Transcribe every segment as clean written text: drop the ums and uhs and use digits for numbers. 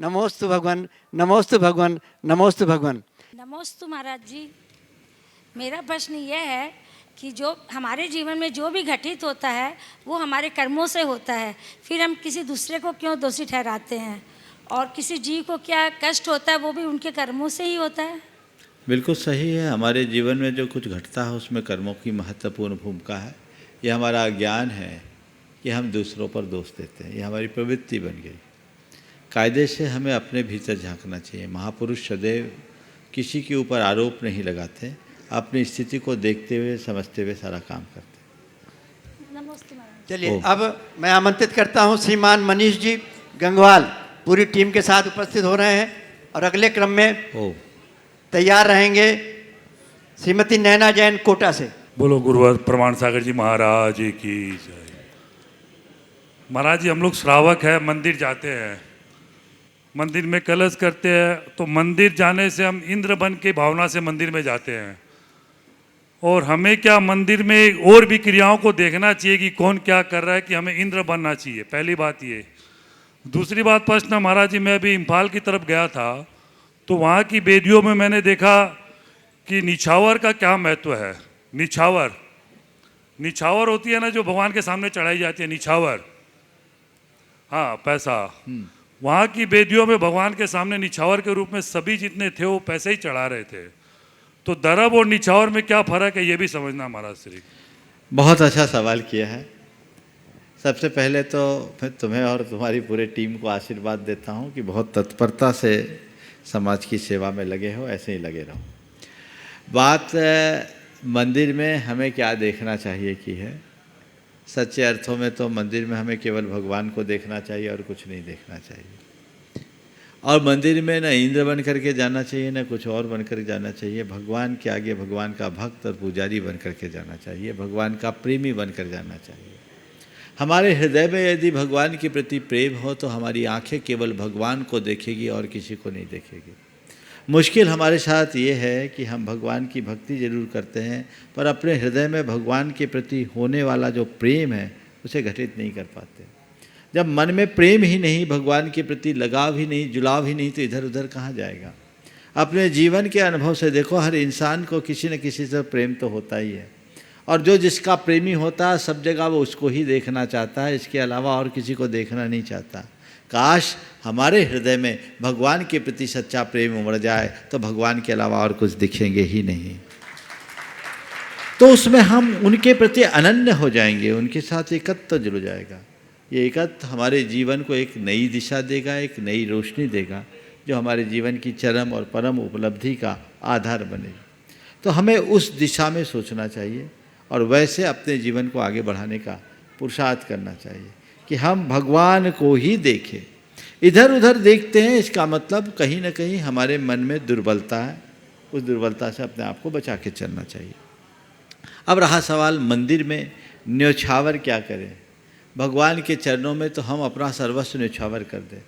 नमोस्तु भगवान, नमोस्तु भगवान, नमोस्तु भगवान। नमोस्तु महाराज जी। मेरा प्रश्न यह है कि जो हमारे जीवन में जो भी घटित होता है वो हमारे कर्मों से होता है, फिर हम किसी दूसरे को क्यों दोषी ठहराते हैं? और किसी जीव को क्या कष्ट होता है वो भी उनके कर्मों से ही होता है। बिल्कुल सही है। हमारे जीवन में जो कुछ घटता है उसमें कर्मों की महत्वपूर्ण भूमिका है। ये हमारा अज्ञान है कि हम दूसरों पर दोष देते हैं, ये हमारी प्रवृत्ति बन गई। कायदे से हमें अपने भीतर झांकना चाहिए। महापुरुष सदैव किसी के ऊपर आरोप नहीं लगाते, अपनी स्थिति को देखते हुए समझते हुए सारा काम करते। नमस्ते महाराज। चलिए अब मैं आमंत्रित करता हूं श्रीमान मनीष जी गंगवाल पूरी टीम के साथ उपस्थित हो रहे हैं और अगले क्रम में तैयार रहेंगे श्रीमती नैना जैन कोटा से। बोलो गुरुवर प्रमाण सागर जी महाराज की जय। महाराज जी हम लोग श्रावक है, मंदिर जाते हैं, मंदिर में कलश करते हैं, तो मंदिर जाने से हम इंद्र बन के भावना से मंदिर में जाते हैं। और हमें क्या मंदिर में और भी क्रियाओं को देखना चाहिए कि कौन क्या कर रहा है कि हमें इंद्र बनना चाहिए। पहली बात ये। दूसरी बात प्रश्न महाराज जी, मैं अभी इम्फाल की तरफ गया था तो वहाँ की वेदियों में मैंने देखा कि निछावर का क्या महत्व है। निछावर निछावर होती है ना जो भगवान के सामने चढ़ाई जाती है, निछावर, हाँ पैसा। वहाँ की वेदियों में भगवान के सामने निछावर के रूप में सभी जितने थे वो पैसे ही चढ़ा रहे थे। तो दरब और निछावर में क्या फर्क है ये भी समझना महाराज श्री। बहुत अच्छा सवाल किया है। सबसे पहले तो मैं तुम्हें और तुम्हारी पूरे टीम को आशीर्वाद देता हूँ कि बहुत तत्परता से समाज की सेवा में लगे हो, ऐसे ही लगे रहो। बात मंदिर में हमें क्या देखना चाहिए की है। सच्चे अर्थों में तो मंदिर में हमें केवल भगवान को देखना चाहिए और कुछ नहीं देखना चाहिए। और मंदिर में न इंद्र बन करके जाना चाहिए, न कुछ और बन कर जाना चाहिए। भगवान के आगे भगवान का भक्त और पुजारी बन करके जाना चाहिए, भगवान का प्रेमी बनकर जाना चाहिए। हमारे हृदय में यदि भगवान के प्रति प्रेम हो तो हमारी आंखें केवल भगवान को देखेगी और किसी को नहीं देखेगी। मुश्किल हमारे साथ ये है कि हम भगवान की भक्ति जरूर करते हैं पर अपने हृदय में भगवान के प्रति होने वाला जो प्रेम है उसे घटित नहीं कर पाते। जब मन में प्रेम ही नहीं, भगवान के प्रति लगाव ही नहीं, जुलाव ही नहीं, तो इधर उधर कहाँ जाएगा। अपने जीवन के अनुभव से देखो, हर इंसान को किसी न किसी से प्रेम तो होता ही है और जो जिसका प्रेमी होता है सब जगह वो उसको ही देखना चाहता है, इसके अलावा और किसी को देखना नहीं चाहता। काश हमारे हृदय में भगवान के प्रति सच्चा प्रेम उमड़ जाए तो भगवान के अलावा और कुछ दिखेंगे ही नहीं। तो उसमें हम उनके प्रति अनन्य हो जाएंगे, उनके साथ एकत्व जुड़ जाएगा। ये एकत्व हमारे जीवन को एक नई दिशा देगा, एक नई रोशनी देगा जो हमारे जीवन की चरम और परम उपलब्धि का आधार बनेगी। तो हमें उस दिशा में सोचना चाहिए और वैसे अपने जीवन को आगे बढ़ाने का पुरुषार्थ करना चाहिए कि हम भगवान को ही देखें। इधर उधर देखते हैं, इसका मतलब कहीं ना कहीं हमारे मन में दुर्बलता है, उस दुर्बलता से अपने आप को बचा के चलना चाहिए। अब रहा सवाल मंदिर में न्योछावर क्या करें। भगवान के चरणों में तो हम अपना सर्वस्व न्योछावर कर दें।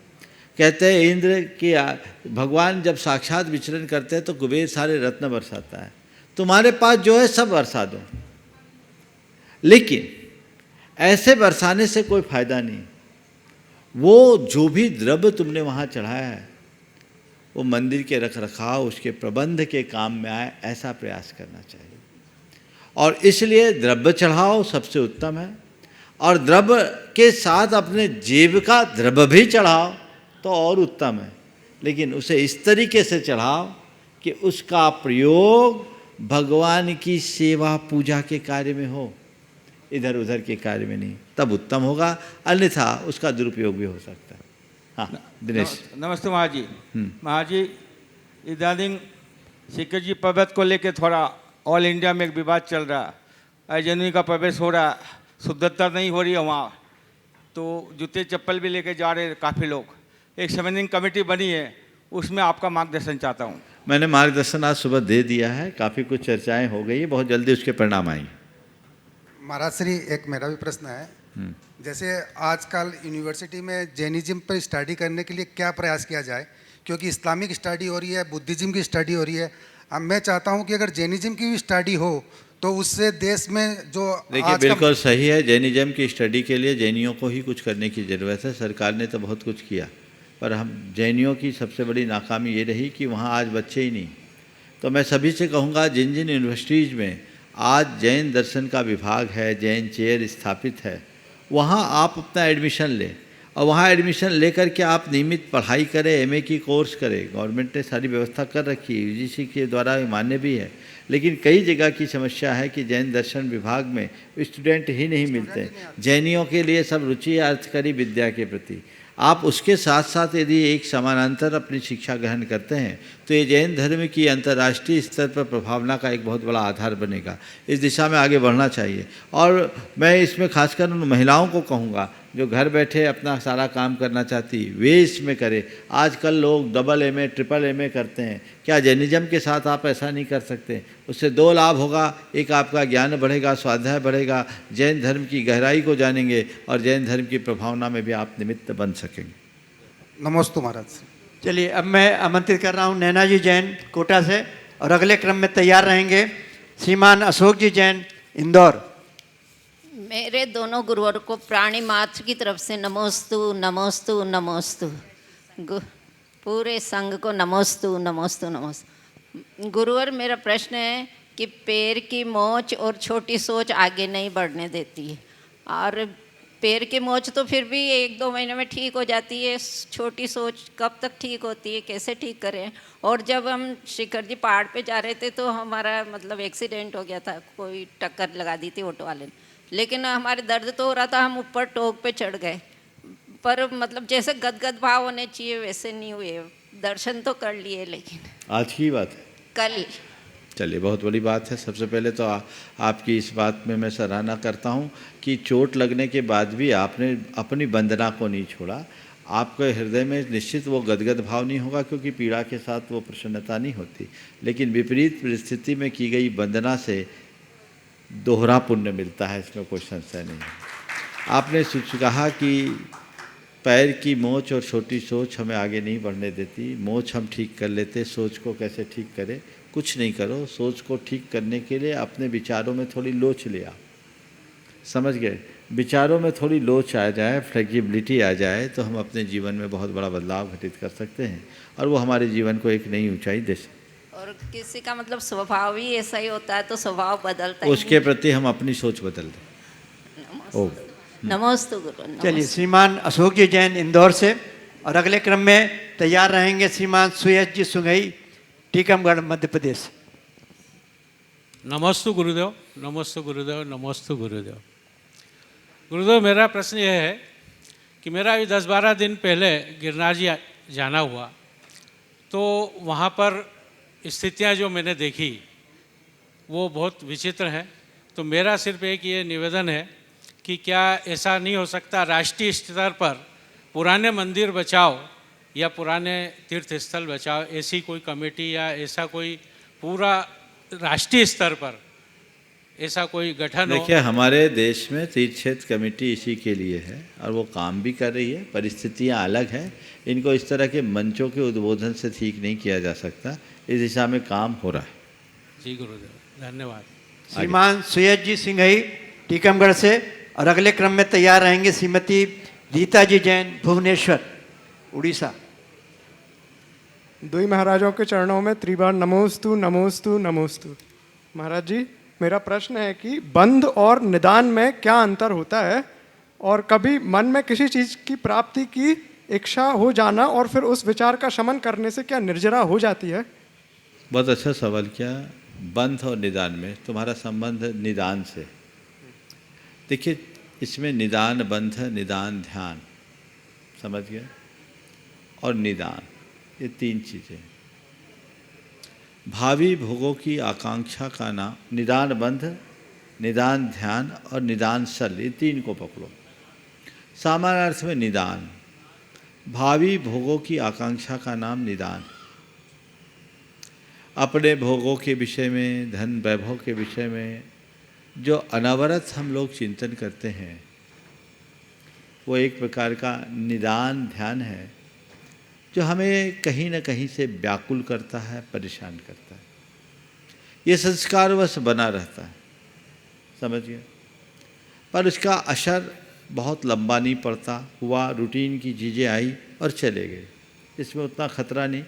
कहते हैं इंद्र कि भगवान जब साक्षात विचरण करते हैं तो कुबेर सारे रत्न बरसाता है, तुम्हारे पास जो है सब बरसा दो, लेकिन ऐसे बरसाने से कोई फायदा नहीं। वो जो भी द्रव्य तुमने वहाँ चढ़ाया है वो मंदिर के रख रखाव, उसके प्रबंध के काम में आए, ऐसा प्रयास करना चाहिए। और इसलिए द्रव्य चढ़ाओ सबसे उत्तम है, और द्रव्य के साथ अपने जेब का द्रव्य भी चढ़ाओ तो और उत्तम है, लेकिन उसे इस तरीके से चढ़ाओ कि उसका प्रयोग भगवान की सेवा पूजा के कार्य में हो, इधर उधर के कार्य में नहीं, तब उत्तम होगा। अन्यथा उसका दुरुपयोग भी हो सकता है। हाँ दिनेश। नमस्ते महाराज जी। महाराज जी, इदानीं शिखर जी पर्वत को लेकर थोड़ा ऑल इंडिया में एक विवाद चल रहा है। अजनवी का प्रवेश हो रहा है, शुद्धता नहीं हो रही है वहाँ, तो जूते चप्पल भी लेके जा रहे काफ़ी लोग। एक समन्वय कमेटी बनी है, उसमें आपका मार्गदर्शन चाहता हूँ। मैंने मार्गदर्शन आज सुबह दे दिया है, काफ़ी कुछ चर्चाएं हो गई है, बहुत जल्दी उसके परिणाम आएंगे। महाराज श्री, एक मेरा भी प्रश्न है। जैसे आजकल यूनिवर्सिटी में जैनिज्म पर स्टडी करने के लिए क्या प्रयास किया जाए, क्योंकि इस्लामिक स्टडी हो रही है, बुद्धिज्म की स्टडी हो रही है। अब मैं चाहता हूं कि अगर जैनिज्म की भी स्टडी हो तो उससे देश में जो देखिए बिल्कुल सही है। जैनिज्म की स्टडी के लिए जैनियों को ही कुछ करने की ज़रूरत है। सरकार ने तो बहुत कुछ किया, पर हम जैनियों की सबसे बड़ी नाकामी ये रही कि वहाँ आज बच्चे ही नहीं। तो मैं सभी से कहूँगा, जिन जिन यूनिवर्सिटीज़ में आज जैन दर्शन का विभाग है, जैन चेयर स्थापित है, वहाँ आप अपना एडमिशन लें और वहाँ एडमिशन लेकर के आप नियमित पढ़ाई करें, एमए की कोर्स करें। गवर्नमेंट ने सारी व्यवस्था कर रखी है, यूजीसी के द्वारा ये मान्य भी है। लेकिन कई जगह की समस्या है कि जैन दर्शन विभाग में स्टूडेंट ही नहीं मिलते। जैनियों के लिए सब रुचि है अर्थकारी विद्या के प्रति। आप उसके साथ साथ यदि एक समानांतर अपनी शिक्षा ग्रहण करते हैं तो ये जैन धर्म की अंतर्राष्ट्रीय स्तर पर प्रभावना का एक बहुत बड़ा आधार बनेगा। इस दिशा में आगे बढ़ना चाहिए। और मैं इसमें खासकर उन महिलाओं को कहूँगा जो घर बैठे अपना सारा काम करना चाहती, वे इसमें करें। आजकल लोग डबल एमए, ट्रिपल एमए करते हैं। क्या जैनिज्म के साथ आप ऐसा नहीं कर सकते? उससे दो लाभ होगा, एक आपका ज्ञान बढ़ेगा, स्वाध्याय बढ़ेगा, जैन धर्म की गहराई को जानेंगे और जैन धर्म की प्रभावना में भी आप निमित्त बन सकेंगे। नमस्ते महाराज। चलिए, अब मैं आमंत्रित कर रहा हूँ नैना जी जैन कोटा से, और अगले क्रम में तैयार रहेंगे श्रीमान अशोक जी जैन इंदौर। मेरे दोनों गुरुवर को प्राणी मात्र की तरफ से नमोस्तु नमोस्तु नमोस्तु। पूरे संघ को नमोस्तु नमोस्तु नमोस्तु। गुरुवर, मेरा प्रश्न है कि पैर की मोच और छोटी सोच आगे नहीं बढ़ने देती है, और पैर की मोच तो फिर भी 1-2 महीने में ठीक हो जाती है, छोटी सोच कब तक ठीक होती है, कैसे ठीक करें? और जब हम शिखर जी पहाड़ पे जा रहे थे तो हमारा मतलब एक्सीडेंट हो गया था, कोई टक्कर लगा दी थी ऑटो वाले ने, लेकिन हमारे दर्द तो हो रहा था, हम ऊपर टोक पे चढ़ गए, पर मतलब जैसे गदगद भाव होने चाहिए वैसे नहीं हुए। दर्शन तो कर लिए, लेकिन आज की बात है, कल। चलिए, बहुत बड़ी बात है। सबसे पहले तो आपकी इस बात में मैं सराहना करता हूँ कि चोट लगने के बाद भी आपने अपनी वंदना को नहीं छोड़ा। आपके हृदय में निश्चित वो गदगद भाव नहीं होगा, क्योंकि पीड़ा के साथ वो प्रसन्नता नहीं होती, लेकिन विपरीत परिस्थिति में की गई वंदना से दोहरा पुण्य मिलता है, इसमें कोई संशय नहीं है। आपने कहा कि पैर की मोच और छोटी सोच हमें आगे नहीं बढ़ने देती। मोच हम ठीक कर लेते, सोच को कैसे ठीक करें? कुछ नहीं करो, सोच को ठीक करने के लिए अपने विचारों में थोड़ी लोच ले आओ। समझ गए? विचारों में थोड़ी लोच आ जाए, फ्लेक्सिबिलिटी आ जाए, तो हम अपने जीवन में बहुत बड़ा बदलाव घटित कर सकते हैं और वो हमारे जीवन को एक नई ऊंचाई दे सकते। और किसी का मतलब स्वभाव ही ऐसा ही होता है तो स्वभाव बदलता है, उसके प्रति हम अपनी सोच बदल दें। ओ नमोस्तु गुरु। चलिए, श्रीमान अशोक जी जैन इंदौर से, और अगले क्रम में तैयार रहेंगे श्रीमान सुयश जी सुंघई टीकमगढ़ मध्य प्रदेश। नमस्तु गुरुदेव, नमस्तु गुरुदेव, नमस्तु गुरुदेव। गुरुदेव, मेरा प्रश्न यह है कि मेरा अभी 10-12 दिन पहले गिरनार जी जाना हुआ, तो वहाँ पर स्थितियाँ जो मैंने देखी वो बहुत विचित्र हैं। तो मेरा सिर्फ एक ये निवेदन है कि क्या ऐसा नहीं हो सकता राष्ट्रीय स्तर पर पुराने मंदिर बचाओ या पुराने तीर्थ स्थल बचाओ, ऐसी कोई कमेटी या ऐसा कोई पूरा राष्ट्रीय स्तर पर ऐसा कोई गठन हो? देखिए, हमारे देश में तीर्थ क्षेत्र कमेटी इसी के लिए है और वो काम भी कर रही है। परिस्थितियाँ अलग हैं, इनको इस तरह के मंचों के उद्बोधन से ठीक नहीं किया जा सकता। इस दिशा में काम हो रहा है। जी गुरुदेव, धन्यवाद। श्रीमान सुयश जी सिंघई टीकमगढ़ से, और अगले क्रम में तैयार रहेंगे श्रीमती रीता जी जैन भुवनेश्वर उड़ीसा। दुई महाराजों के चरणों में त्रिबार नमोस्तु नमोस्तु नमोस्तु। महाराज जी, मेरा प्रश्न है कि बंध और निदान में क्या अंतर होता है, और कभी मन में किसी चीज़ की प्राप्ति की इच्छा हो जाना और फिर उस विचार का शमन करने से क्या निर्जरा हो जाती है? बहुत अच्छा सवाल किया। बंध और निदान में तुम्हारा संबंध निदान से। देखिए, इसमें निदान, बंध, निदान, ध्यान, समझ गए, और निदान, ये 3 चीज़ें। भावी भोगों की आकांक्षा का नाम निदान बंध, निदान ध्यान और निदान सल, ये 3 को पकड़ो। सामान्य अर्थ में निदान, भावी भोगों की आकांक्षा का नाम निदान। अपने भोगों के विषय में, धन वैभव के विषय में जो अनवरत हम लोग चिंतन करते हैं, वो एक प्रकार का निदान ध्यान है जो हमें कहीं न कहीं से व्याकुल करता है, परेशान करता है। ये संस्कारवश बना रहता है, समझ गए, पर उसका असर बहुत लंबा नहीं पड़ता, हुआ, रूटीन की चीज़ें आई और चले गए, इसमें उतना ख़तरा नहीं।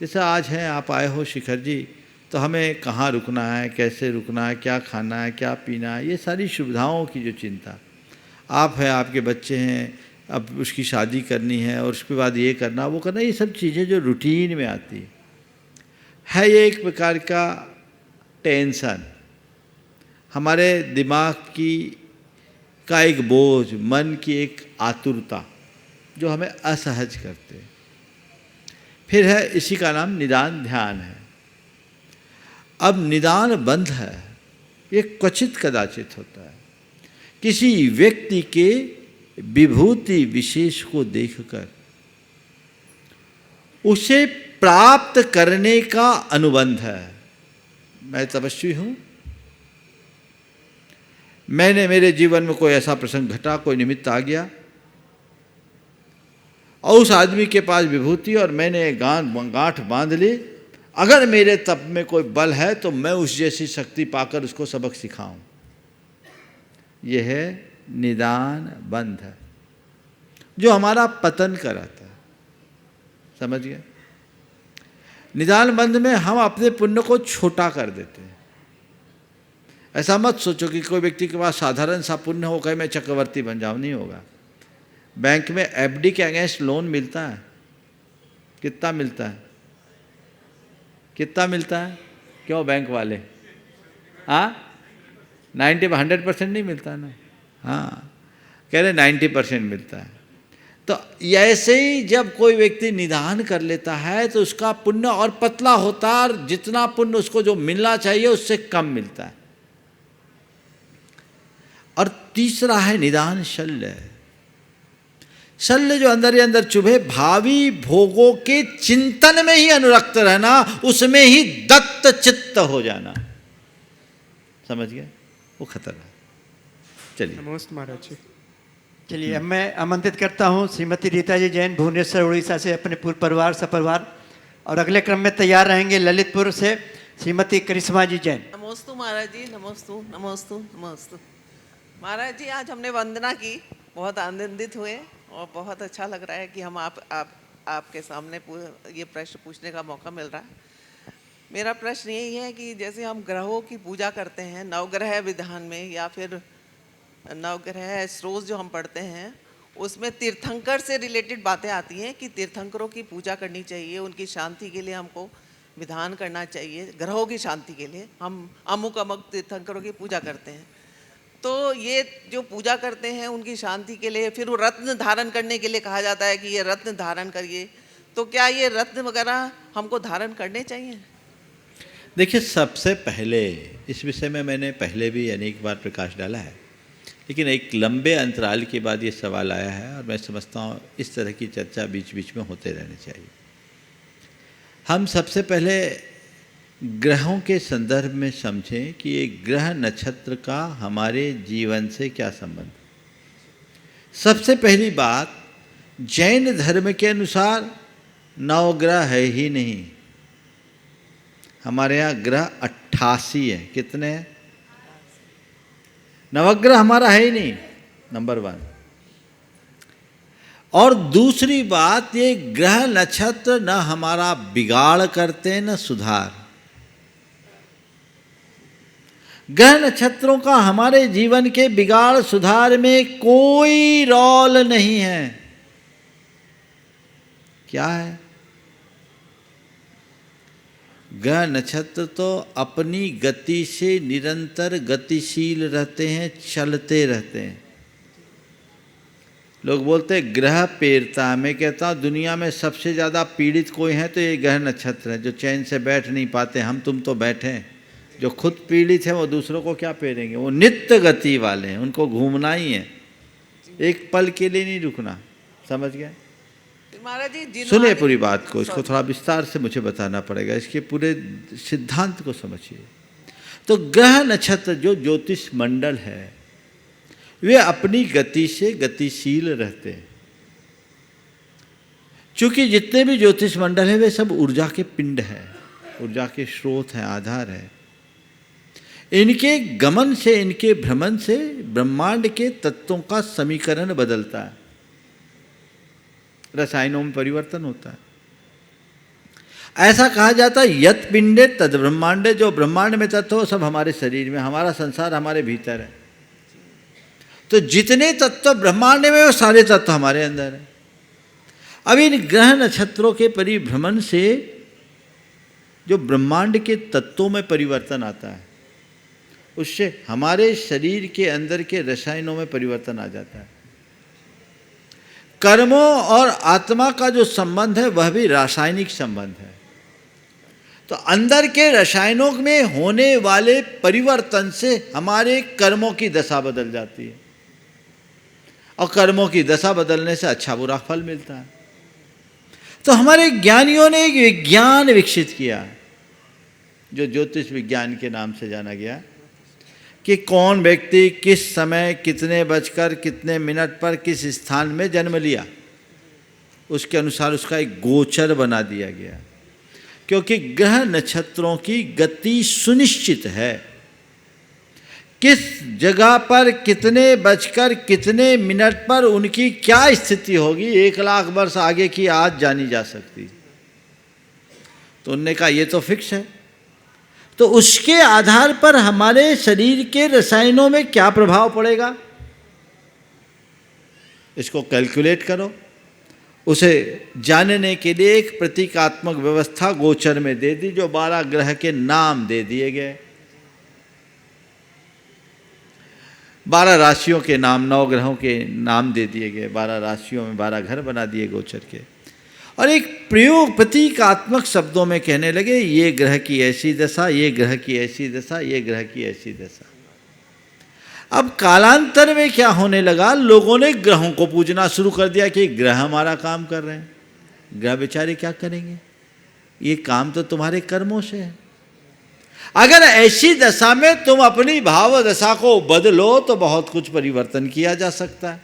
जैसे आज हैं, आप आए हो शिखर जी, तो हमें कहाँ रुकना है, कैसे रुकना है, क्या खाना है, क्या पीना है, ये सारी सुविधाओं की जो चिंता। आप हैं, आपके बच्चे हैं, अब उसकी शादी करनी है और उसके बाद ये करना वो करना, ये सब चीज़ें जो रूटीन में आती है ये एक प्रकार का टेंशन, हमारे दिमाग का एक बोझ, मन की एक आतुरता जो हमें असहज करते हैं। फिर है, इसी का नाम निदान ध्यान है। अब निदान बंध है, ये क्वचित कदाचित होता है, किसी व्यक्ति के विभूति विशेष को देखकर उसे प्राप्त करने का अनुबंध है। मैं तपस्वी हूं, मेरे जीवन में कोई ऐसा प्रसंग घटा, कोई निमित्त आ गया और उस आदमी के पास विभूति और मैंने गांठ बांध ली, अगर मेरे तप में कोई बल है तो मैं उस जैसी शक्ति पाकर उसको सबक सिखाऊं। यह है निदान बंध है, जो हमारा पतन कराता है। समझ गए? निदान बंध में हम अपने पुण्य को छोटा कर देते हैं। ऐसा मत सोचो कि कोई व्यक्ति के पास साधारण सा पुण्य हो गए मैं चक्रवर्ती बन जाऊं, नहीं होगा। बैंक में एफडी के अगेंस्ट लोन मिलता है, कितना मिलता है? कितना मिलता है? क्यों बैंक वाले? हाँ, 100% नहीं मिलता ना। हाँ, कह रहे 90% मिलता है। तो ऐसे ही जब कोई व्यक्ति निदान कर लेता है तो उसका पुण्य और पतला होता है, और जितना पुण्य उसको जो मिलना चाहिए उससे कम मिलता है। और तीसरा है निदान शल्य। शल्य जो अंदर ही अंदर चुभे, भावी भोगों के चिंतन में ही अनुरक्त रहना, उसमें ही दत्त चित्त हो जाना। समझ गए? वो खतरा है। चलिए, नमस्ते महाराज जी। चलिए, अब मैं आमंत्रित करता हूँ श्रीमती रीता जी जैन, भुवनेश्वर उड़ीसा से, अपने पूरे परिवार सपरिवार। और अगले क्रम में तैयार रहेंगे ललितपुर से श्रीमती करिश्मा जी जैन। नमोस्तु महाराज जी, नमोस्तु नमोस्तु नमोस्तु। महाराज जी, आज हमने वंदना की, बहुत आनंदित हुए और बहुत अच्छा लग रहा है कि हम आपके सामने ये प्रश्न पूछने का मौका मिल रहा है। मेरा प्रश्न यही है कि जैसे हम ग्रहों की पूजा करते हैं नवग्रह विधान में, या फिर नवग्रह स्रोत जो हम पढ़ते हैं उसमें तीर्थंकर से रिलेटेड बातें आती हैं कि तीर्थंकरों की पूजा करनी चाहिए, उनकी शांति के लिए हमको विधान करना चाहिए, ग्रहों की शांति के लिए हम अमुक अमुक तीर्थंकरों की पूजा करते हैं। तो ये जो पूजा करते हैं उनकी शांति के लिए, फिर वो रत्न धारण करने के लिए कहा जाता है कि ये रत्न धारण करिए, तो क्या ये रत्न वगैरह हमको धारण करने चाहिए? देखिए, सबसे पहले इस विषय में मैंने पहले भी अनेक बार प्रकाश डाला है, लेकिन एक लंबे अंतराल के बाद ये सवाल आया है और मैं समझता हूँ इस तरह की चर्चा बीच बीच में होते रहनी चाहिए। हम सबसे पहले ग्रहों के संदर्भ में समझें कि ये ग्रह नक्षत्र का हमारे जीवन से क्या संबंध। सबसे पहली बात, जैन धर्म के अनुसार नवग्रह है ही नहीं। हमारे यहाँ ग्रह 88 है। कितने हैं? नवग्रह हमारा है ही नहीं, नंबर 1। और दूसरी बात, ये ग्रह नक्षत्र न हमारा बिगाड़ करते न सुधार। ग्रह नक्षत्रों का हमारे जीवन के बिगाड़ सुधार में कोई रोल नहीं है। क्या है? ग्रह नक्षत्र तो अपनी गति से निरंतर गतिशील रहते हैं, चलते रहते हैं। लोग बोलते हैं ग्रह पीड़ता है। मैं कहता हूँ दुनिया में सबसे ज़्यादा पीड़ित कोई है तो ये ग्रह नक्षत्र है, जो चैन से बैठ नहीं पाते। हम तुम तो बैठे हैं, जो खुद पीड़ित है वो दूसरों को क्या पीड़ेंगे? वो नित्य गति वाले हैं, उनको घूमना ही है, एक पल के लिए नहीं रुकना। समझ गए? महाराज जी, सुनिए पूरी बात को, इसको थोड़ा विस्तार से मुझे बताना पड़ेगा, इसके पूरे सिद्धांत को समझिए। तो ग्रह नक्षत्र जो ज्योतिष मंडल है वे अपनी गति से गतिशील रहते हैं। चूंकि जितने भी ज्योतिष मंडल है वे सब ऊर्जा के पिंड हैं, ऊर्जा के स्रोत हैं, आधार है। इनके गमन से, इनके भ्रमण से ब्रह्मांड के तत्वों का समीकरण बदलता है, रसायनों में परिवर्तन होता है। ऐसा कहा जाता है यत पिंडे तद ब्रह्मांडे, जो ब्रह्मांड में तत्व हो सब हमारे शरीर में, हमारा संसार हमारे भीतर है। तो जितने तत्व ब्रह्मांड में वो सारे तत्व हमारे अंदर है। अब इन ग्रह नक्षत्रों के परिभ्रमण से जो ब्रह्मांड के तत्वों में परिवर्तन आता है, उससे हमारे शरीर के अंदर के रसायनों में परिवर्तन आ जाता है। कर्मों और आत्मा का जो संबंध है वह भी रासायनिक संबंध है। तो अंदर के रसायनों में होने वाले परिवर्तन से हमारे कर्मों की दशा बदल जाती है, और कर्मों की दशा बदलने से अच्छा बुरा फल मिलता है। तो हमारे ज्ञानियों ने एक विज्ञान विकसित किया जो ज्योतिष विज्ञान के नाम से जाना गया, कि कौन व्यक्ति किस समय कितने बजकर कितने मिनट पर किस स्थान में जन्म लिया, उसके अनुसार उसका एक गोचर बना दिया गया। क्योंकि ग्रह नक्षत्रों की गति सुनिश्चित है, किस जगह पर कितने बजकर कितने मिनट पर उनकी क्या स्थिति होगी 1 लाख वर्ष आगे की आज जानी जा सकती। तो उनने कहा ये तो फिक्स है, तो उसके आधार पर हमारे शरीर के रसायनों में क्या प्रभाव पड़ेगा इसको कैलकुलेट करो। उसे जानने के लिए एक प्रतीकात्मक व्यवस्था गोचर में दे दी, जो 12 ग्रह के नाम दे दिए गए। 12 राशियों के नाम, 9 ग्रहों के नाम दे दिए गए। 12 राशियों में 12 घर बना दिए गोचर के, और एक प्रयोग प्रतीकात्मक शब्दों में कहने लगे ये ग्रह की ऐसी दशा, ये ग्रह की ऐसी दशा, ये ग्रह की ऐसी दशा। अब कालांतर में क्या होने लगा, लोगों ने ग्रहों को पूजना शुरू कर दिया कि ग्रह हमारा काम कर रहे हैं। ग्रह बेचारे क्या करेंगे, ये काम तो तुम्हारे कर्मों से है। अगर ऐसी दशा में तुम अपनी भाव दशा को बदलो तो बहुत कुछ परिवर्तन किया जा सकता है,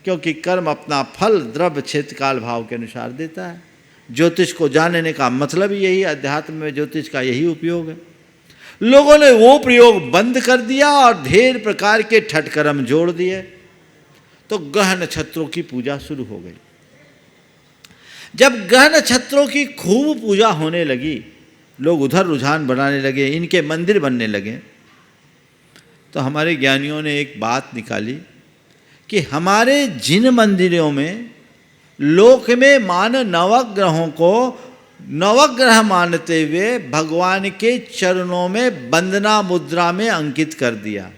क्योंकि कर्म अपना फल द्रव्य क्षेत्र काल भाव के अनुसार देता है। ज्योतिष को जानने का मतलब यही, अध्यात्म में ज्योतिष का यही उपयोग है। लोगों ने वो प्रयोग बंद कर दिया और ढेर प्रकार के ठटकर्म जोड़ दिए, तो ग्रह नक्षत्रों की पूजा शुरू हो गई। जब ग्रह नक्षत्रों की खूब पूजा होने लगी, लोग उधर रुझान बढ़ाने लगे, इनके मंदिर बनने लगे, तो हमारे ज्ञानियों ने एक बात निकाली कि हमारे जिन मंदिरों में लोक में मान नवग्रहों को नवग्रह मानते हुए भगवान के चरणों में वंदना मुद्रा में अंकित कर दिया।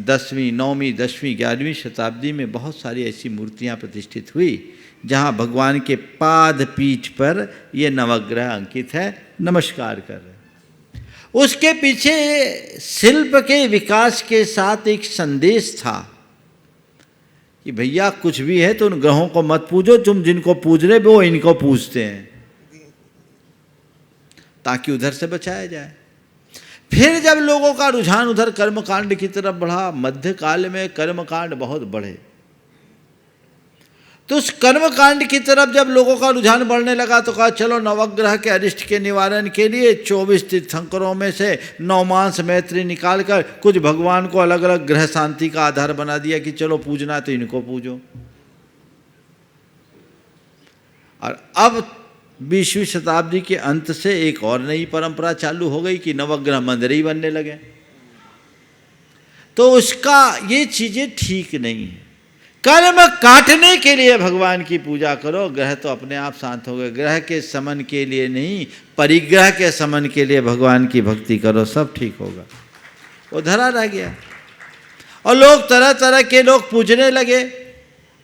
10वीं, 9वीं, 10वीं, 11वीं शताब्दी में बहुत सारी ऐसी मूर्तियां प्रतिष्ठित हुई जहां भगवान के पाद पीठ पर ये नवग्रह अंकित है, नमस्कार कर रहे हैं। उसके पीछे शिल्प के विकास के साथ एक संदेश था कि भैया कुछ भी है तो उन ग्रहों को मत पूजो, तुम जिनको पूज रहे वो इनको पूजते हैं, ताकि उधर से बचाया जाए। फिर जब लोगों का रुझान उधर कर्मकांड की तरफ बढ़ा, मध्यकाल में कर्मकांड बहुत बढ़े, तो उस कर्मकांड की तरफ जब लोगों का रुझान बढ़ने लगा तो कहा चलो नवग्रह के अरिष्ट के निवारण के लिए 24 तीर्थंकरों में से नवमांस मैत्री निकालकर कुछ भगवान को अलग अलग ग्रह शांति का आधार बना दिया कि चलो पूजना तो इनको पूजो। और अब 20वीं शताब्दी के अंत से एक और नई परंपरा चालू हो गई कि नवग्रह मंदिर ही बनने लगे। तो उसका ये चीजें ठीक नहीं है। कर्म काटने के लिए भगवान की पूजा करो, ग्रह तो अपने आप शांत हो गए। ग्रह के समन के लिए नहीं, परिग्रह के समन के लिए भगवान की भक्ति करो, सब ठीक होगा। वो धरा रह गया और लोग तरह तरह के लोग पूजने लगे।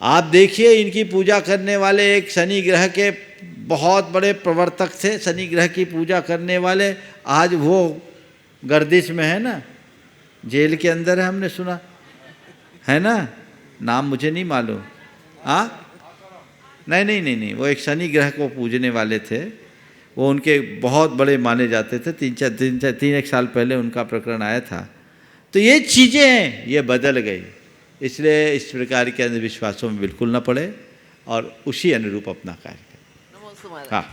आप देखिए इनकी पूजा करने वाले एक शनि ग्रह के बहुत बड़े प्रवर्तक थे, शनि ग्रह की पूजा करने वाले। आज वो गर्दिश में है ना, जेल के अंदर है, हमने सुना है ना, नाम मुझे नहीं मालूम। हाँ नहीं, वो एक शनि ग्रह को पूजने वाले थे, वो उनके बहुत बड़े माने जाते थे। 3-1 साल पहले उनका प्रकरण आया था। तो ये चीज़ें हैं, ये बदल गई। इसलिए इस प्रकार के अंधविश्वासों में बिल्कुल न पड़े और उसी अनुरूप अपना कार्य करें। हाँ,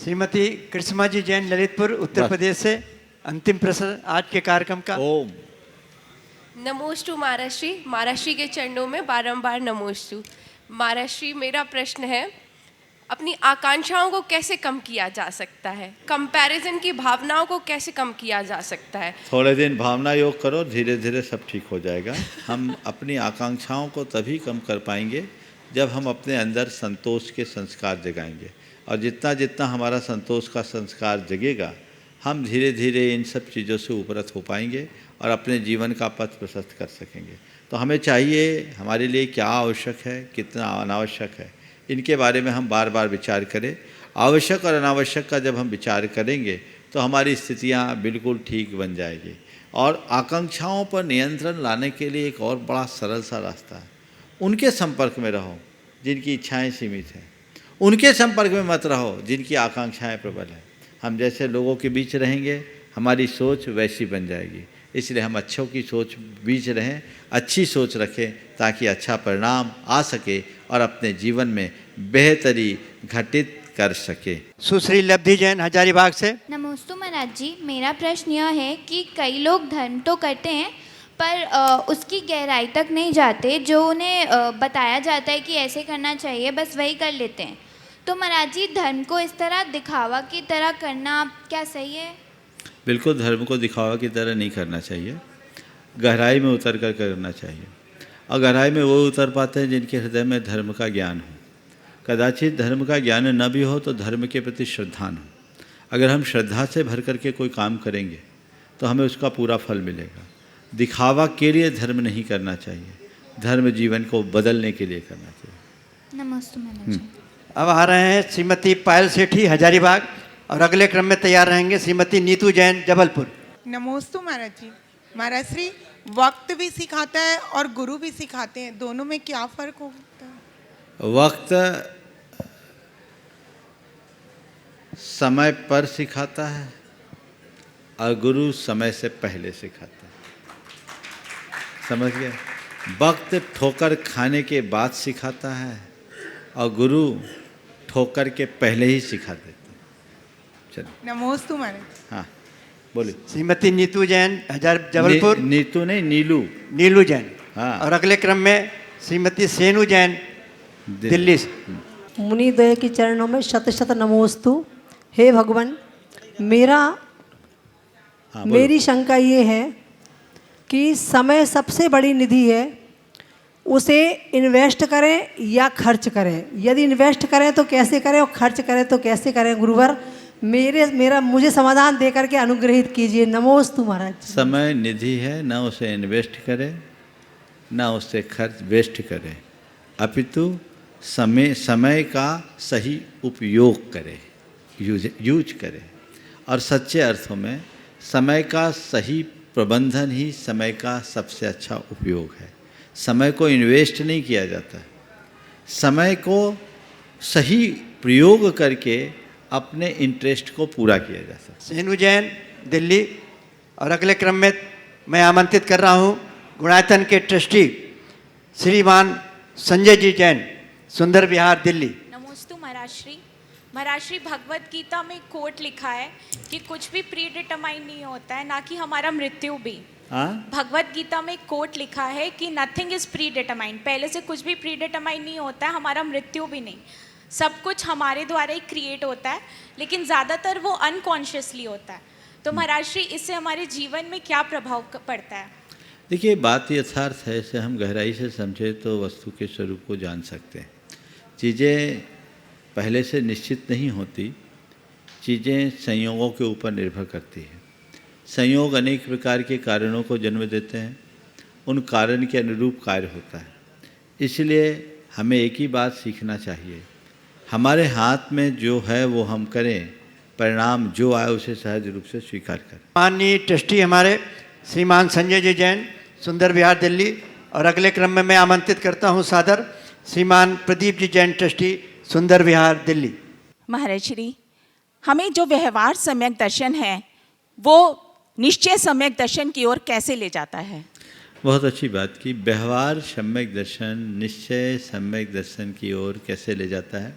श्रीमती कृष्णा जी जैन, ललितपुर, उत्तर प्रदेश से। अंतिम प्रश्न आज के कार्यक्रम का। ओम। नमोस्तु महाराष्ट्री, महाराष्ट्री के चरणों में बारंबार नमोस्तु। महाराष्ट्री, मेरा प्रश्न है, अपनी आकांक्षाओं को कैसे कम किया जा सकता है? कंपैरिजन की भावनाओं को कैसे कम किया जा सकता है? थोड़े दिन भावना योग करो, धीरे धीरे सब ठीक हो जाएगा। हम अपनी आकांक्षाओं को तभी कम कर पाएंगे जब हम अपने अंदर संतोष के संस्कार जगाएंगे, और जितना जितना हमारा संतोष का संस्कार जगेगा, हम धीरे धीरे इन सब चीज़ों से उपरत हो पाएंगे और अपने जीवन का पथ प्रशस्त कर सकेंगे। तो हमें चाहिए, हमारे लिए क्या आवश्यक है, कितना अनावश्यक है, इनके बारे में हम बार बार विचार करें। आवश्यक और अनावश्यक का जब हम विचार करेंगे तो हमारी स्थितियाँ बिल्कुल ठीक बन जाएगी। और आकांक्षाओं पर नियंत्रण लाने के लिए एक और बड़ा सरल सा रास्ता है, उनके संपर्क में रहो जिनकी इच्छाएं सीमित हैं, उनके संपर्क में मत रहो जिनकी आकांक्षाएं प्रबल हैं। हम जैसे लोगों के बीच रहेंगे, हमारी सोच वैसी बन जाएगी। इसलिए हम अच्छों की सोच बीच रहें, अच्छी सोच रखें, ताकि अच्छा परिणाम आ सके और अपने जीवन में बेहतरी घटित कर सके। सुश्री लब्धि जैन हजारीबाग से। नमस्ते महाराज जी, मेरा प्रश्न यह है कि कई लोग धर्म तो करते हैं पर उसकी गहराई तक नहीं जाते, जो उन्हें बताया जाता है कि ऐसे करना चाहिए, बस वही कर लेते हैं। तो महाराज जी, धर्म को इस तरह दिखावा की तरह करना क्या सही है? बिल्कुल धर्म को दिखावा की तरह नहीं करना चाहिए, गहराई में उतर कर करना चाहिए। और गहराई में वो उतर पाते हैं जिनके हृदय में धर्म का ज्ञान हो। कदाचित धर्म का ज्ञान न भी हो तो धर्म के प्रति श्रद्धा हो। अगर हम श्रद्धा से भर करके कोई काम करेंगे तो हमें उसका पूरा फल मिलेगा। दिखावा के लिए धर्म नहीं करना चाहिए, धर्म जीवन को बदलने के लिए करना चाहिए। नमस्ते महाराज जी। अब आ रहे हैं श्रीमती पायल सेठी हजारीबाग, और अगले क्रम में तैयार रहेंगे श्रीमती नीतू जैन जबलपुर। नमोस्तु महाराज जी। महाराज श्री, वक्त भी सिखाता है और गुरु भी सिखाते हैं, दोनों में क्या फर्क होता है? वक्त समय पर सिखाता है और गुरु समय से पहले सिखाता है। समझ गए? वक्त ठोकर खाने के बाद सिखाता है और गुरु ठोकर के पहले ही सिखा देते हैं। चलो नमोस्तु महाराज। हाँ बोलिए। श्रीमती नीतू जैन जबलपुर। नीतू नहीं, नीलू। नीलू जैन। हाँ। और अगले क्रम में श्रीमती सेनू जैन दिल्ली से। मुनिदय के चरणों में शत शत नमोस्तु। हे भगवान, मेरी शंका ये है कि समय सबसे बड़ी निधि है, उसे इन्वेस्ट करें या खर्च करें? यदि इन्वेस्ट करें तो कैसे करें और खर्च करें तो कैसे करें? गुरुवर, मुझे समाधान दे करके अनुग्रहित कीजिए। नमोस्तु महाराज। समय निधि है, ना उसे इन्वेस्ट करें ना उससे खर्च वेस्ट करें, अपितु समय का सही उपयोग करें, यूज करें। और सच्चे अर्थों में समय का सही प्रबंधन ही समय का सबसे अच्छा उपयोग है। समय को इन्वेस्ट नहीं किया जाता, समय को सही प्रयोग करके अपने इंटरेस्ट को पूरा किया जा सकता है। सेनू जैन दिल्ली। और अगले क्रम में मैं आमंत्रित कर रहा हूँ गुणायतन के ट्रस्टी श्रीमान संजय जी जैन सुंदर विहार दिल्ली। नमोस्तु महाराज श्री। महाराज श्री, भगवत गीता में कोट लिखा है कि कुछ भी प्री डिटरमाइन नहीं होता है, ना कि हमारा मृत्यु भी। भगवत गीता में कोट लिखा है कि नथिंग इज प्री डिटरमाइन, पहले से कुछ भी प्री डिटरमाइन नहीं होता है, हमारा मृत्यु भी नहीं। सब कुछ हमारे द्वारा ही क्रिएट होता है, लेकिन ज़्यादातर वो अनकॉन्शियसली होता है। तो महाराज श्री, इससे हमारे जीवन में क्या प्रभाव पड़ता है? देखिए, बात यथार्थ है, इसे हम गहराई से समझे तो वस्तु के स्वरूप को जान सकते हैं। चीज़ें पहले से निश्चित नहीं होती, चीज़ें संयोगों के ऊपर निर्भर करती हैं। संयोग अनेक प्रकार के कारणों को जन्म देते हैं, उन कारण के अनुरूप कार्य होता है। इसलिए हमें एक ही बात सीखना चाहिए, हमारे हाथ में जो है वो हम करें, परिणाम जो आए उसे सहज रूप से स्वीकार करें। माननीय ट्रस्टी हमारे श्रीमान संजय जी जैन सुंदर विहार दिल्ली। और अगले क्रम में मैं आमंत्रित करता हूं सादर श्रीमान प्रदीप जी जैन ट्रस्टी सुंदर विहार दिल्ली। महाराज श्री, हमें जो व्यवहार सम्यक दर्शन है वो निश्चय सम्यक दर्शन की ओर कैसे ले जाता है? बहुत अच्छी बात की। व्यवहार सम्यक दर्शन निश्चय सम्यक दर्शन की ओर कैसे ले जाता है?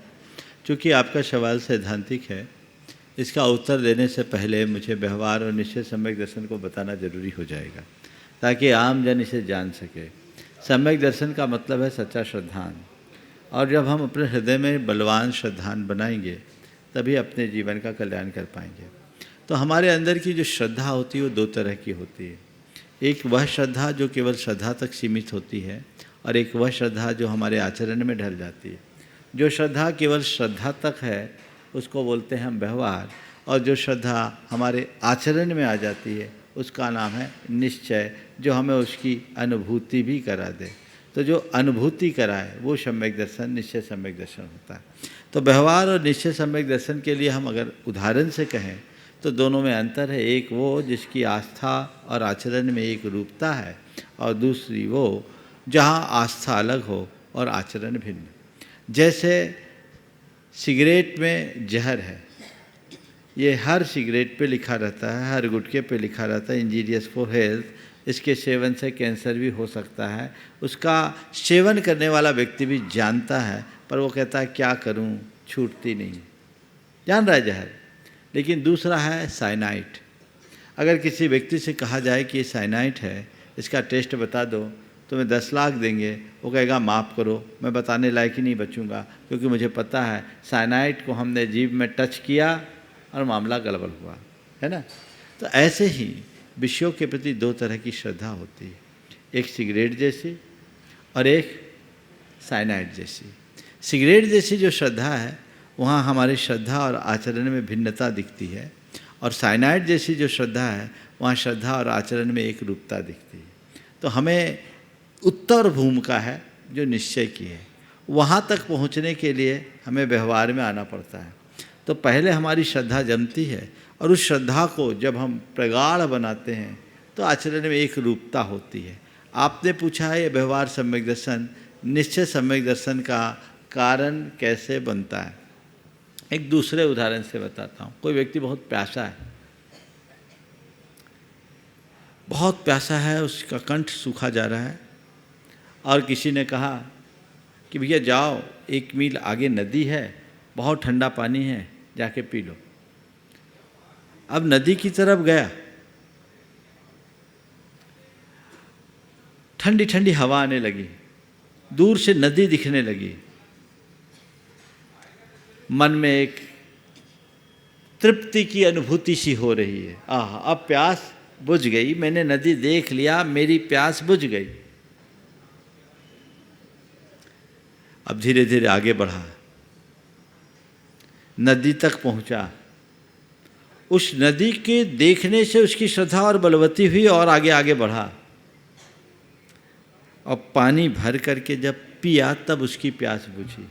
चूँकि आपका सवाल सैद्धांतिक है, इसका उत्तर देने से पहले मुझे व्यवहार और निश्चय सम्यक दर्शन को बताना जरूरी हो जाएगा, ताकि आम जन इसे जान सके। सम्यक दर्शन का मतलब है सच्चा श्रद्धान, और जब हम अपने हृदय में बलवान श्रद्धान बनाएंगे तभी अपने जीवन का कल्याण कर पाएंगे। तो हमारे अंदर की जो श्रद्धा होती है वो दो तरह की होती है। एक वह श्रद्धा जो केवल श्रद्धा तक सीमित होती है, और एक वह श्रद्धा जो हमारे आचरण में ढल जाती है। जो श्रद्धा केवल श्रद्धा तक है उसको बोलते हैं हम व्यवहार, और जो श्रद्धा हमारे आचरण में आ जाती है उसका नाम है निश्चय, जो हमें उसकी अनुभूति भी करा दे। तो जो अनुभूति कराए वो सम्यक दर्शन, निश्चय सम्यक दर्शन होता है। तो व्यवहार और निश्चय सम्यक दर्शन के लिए हम अगर उदाहरण से कहें तो दोनों में अंतर है। एक वो जिसकी आस्था और आचरण में एक रूपता है, और दूसरी वो जहाँ आस्था अलग हो और आचरण भिन्न। जैसे सिगरेट में जहर है, ये हर सिगरेट पे लिखा रहता है, हर गुटखे पे लिखा रहता है इंजीरियस फॉर हेल्थ, इसके सेवन से कैंसर भी हो सकता है। उसका सेवन करने वाला व्यक्ति भी जानता है, पर वो कहता है क्या करूं, छूटती नहीं, जान रहा है जहर। लेकिन दूसरा है साइनाइड। अगर किसी व्यक्ति से कहा जाए कि ये साइनाइड है, इसका टेस्ट बता दो, तुम्हें 10 लाख देंगे, वो कहेगा माफ़ करो, मैं बताने लायक ही नहीं बचूंगा, क्योंकि मुझे पता है साइनाइड को हमने जीभ में टच किया और मामला गड़बड़ हुआ, है ना। तो ऐसे ही विषयों के प्रति दो तरह की श्रद्धा होती है, एक सिगरेट जैसी और एक साइनाइड जैसी। सिगरेट जैसी जो श्रद्धा है वहाँ हमारी श्रद्धा और आचरण में भिन्नता दिखती है, और साइनाइड जैसी जो श्रद्धा है वहाँ श्रद्धा और आचरण में एक रूपता दिखती है। तो हमें उत्तर भूमिका है जो निश्चय की है, वहाँ तक पहुँचने के लिए हमें व्यवहार में आना पड़ता है। तो पहले हमारी श्रद्धा जमती है, और उस श्रद्धा को जब हम प्रगाढ़ बनाते हैं तो आचरण में एक रूपता होती है। आपने पूछा है ये व्यवहार सम्यक दर्शन, निश्चय सम्यक दर्शन का कारण कैसे बनता है। एक दूसरे उदाहरण से बताता हूँ। कोई व्यक्ति बहुत प्यासा है, बहुत प्यासा है, उसका कंठ सूखा जा रहा है, और किसी ने कहा कि भैया जाओ 1 मील आगे नदी है, बहुत ठंडा पानी है, जाके पी लो। अब नदी की तरफ गया, ठंडी ठंडी हवा आने लगी, दूर से नदी दिखने लगी, मन में एक तृप्ति की अनुभूति सी हो रही है। आह, अब प्यास बुझ गई, मैंने नदी देख लिया, मेरी प्यास बुझ गई। अब धीरे धीरे आगे बढ़ा, नदी तक पहुंचा। उस नदी के देखने से उसकी श्रद्धा और बलवती हुई, और आगे आगे बढ़ा, और पानी भर करके जब पिया तब उसकी प्यास बुझी।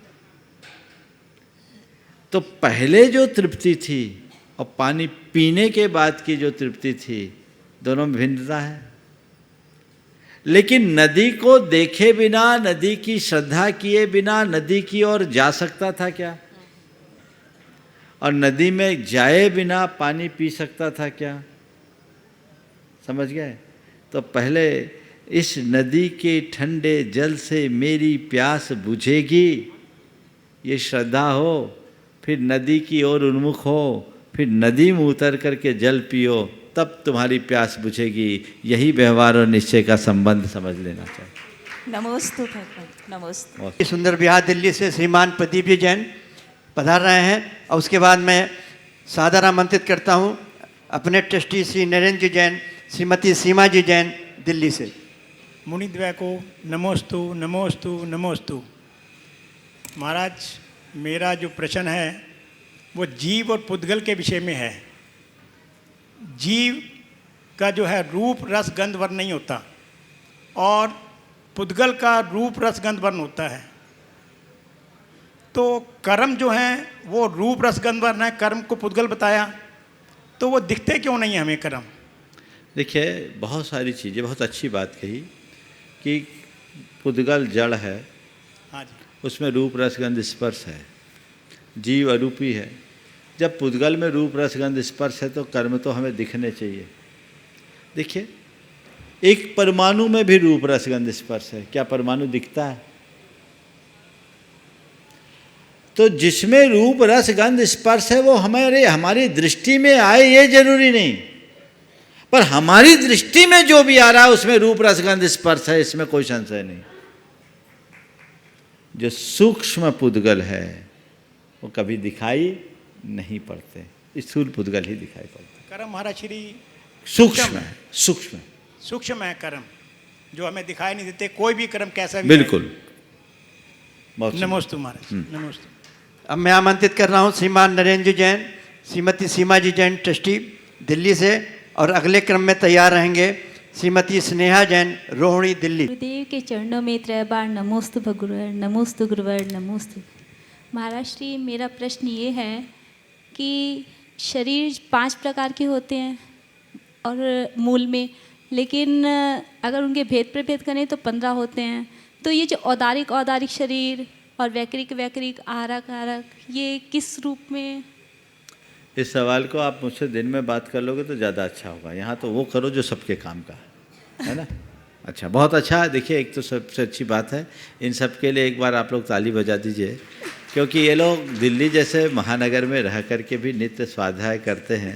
तो पहले जो तृप्ति थी और पानी पीने के बाद की जो तृप्ति थी, दोनों में भिन्नता है। लेकिन नदी को देखे बिना, नदी की श्रद्धा किए बिना नदी की ओर जा सकता था क्या? और नदी में जाए बिना पानी पी सकता था क्या? समझ गए? तो पहले इस नदी के ठंडे जल से मेरी प्यास बुझेगी, ये श्रद्धा हो, फिर नदी की ओर उन्मुख हो, फिर नदी में उतर करके जल पियो, तब तुम्हारी प्यास बुझेगी। यही व्यवहार और निश्चय का संबंध समझ लेना चाहिए। नमोस्तु भगवत, नमोस्तु। सुंदर बिहार दिल्ली से श्रीमान प्रदीप जी जैन पधार रहे हैं, और उसके बाद मैं सादर आमंत्रित करता हूं अपने ट्रस्टी श्री नरेंद्र जी जैन, श्रीमती सीमा जी जैन दिल्ली से। मुनिद्वय को नमोस्तु नमोस्तु नमोस्तु। महाराज, मेरा जो प्रश्न है वो जीव और पुद्गल के विषय में है। जीव का जो है रूप रस गंध वर्ण नहीं होता, और पुद्गल का रूप रस गंध वर्ण होता है। तो कर्म जो है वो रूप रस गंध वर्ण है, कर्म को पुद्गल बताया, तो वो दिखते क्यों नहीं है हमें कर्म? देखिए, बहुत सारी चीज़ें, बहुत अच्छी बात कही कि पुद्गल जड़ है, हाँ जी, उसमें रूप रसगंध स्पर्श है, जीव अरूपी है। जब पुद्गल में रूप रसगंध स्पर्श है तो कर्म तो हमें दिखने चाहिए। देखिए, एक परमाणु में भी रूप रसगंध स्पर्श है, क्या परमाणु दिखता है? तो जिसमें रूप रस गंध स्पर्श है वो हमारी दृष्टि में आए ये जरूरी नहीं, पर हमारी दृष्टि में जो भी आ रहा है उसमें रूप रस गंध स्पर्श है, इसमें कोई संशय नहीं। जो सूक्ष्म पुद्गल है वो कभी दिखाई नहीं पड़ते, स्थूल पुद्गल ही दिखाई पड़ते। कर्म महाराज श्री सूक्ष्म है, सूक्ष्म सूक्ष्म है कर्म, जो हमें दिखाई नहीं देते, कोई भी कर्म कैसा भी। बिल्कुल। नमोस्तु महाराज, नमोस्तु। अब मैं आमंत्रित कर रहा हूँ श्रीमान नरेंद्र जी जैन, श्रीमती सीमा जी जैन ट्रस्टी दिल्ली से, और अगले क्रम में तैयार रहेंगे श्रीमती स्नेहा जैन रोहिणी दिल्ली। गुरुदेव के चरणों में 3 बार नमोस्तु भगुरुवर, नमोस्तु गुरुवर, नमोस्तु। महाराज श्री, मेरा प्रश्न ये है कि शरीर 5 प्रकार के होते हैं और मूल में, लेकिन अगर उनके भेद प्रभेद करें तो 15 होते हैं। तो ये जो औदारिक शरीर और वैकृक आहारक आहारक, ये किस रूप में? इस सवाल को आप मुझसे दिन में बात कर लोगे तो ज़्यादा अच्छा होगा। यहाँ तो वो करो जो सबके काम का है ना। अच्छा, बहुत अच्छा। देखिए, एक तो सबसे अच्छी बात है, इन सब के लिए एक बार आप लोग ताली बजा दीजिए, क्योंकि ये लोग दिल्ली जैसे महानगर में रह करके भी नित्य स्वाध्याय करते हैं।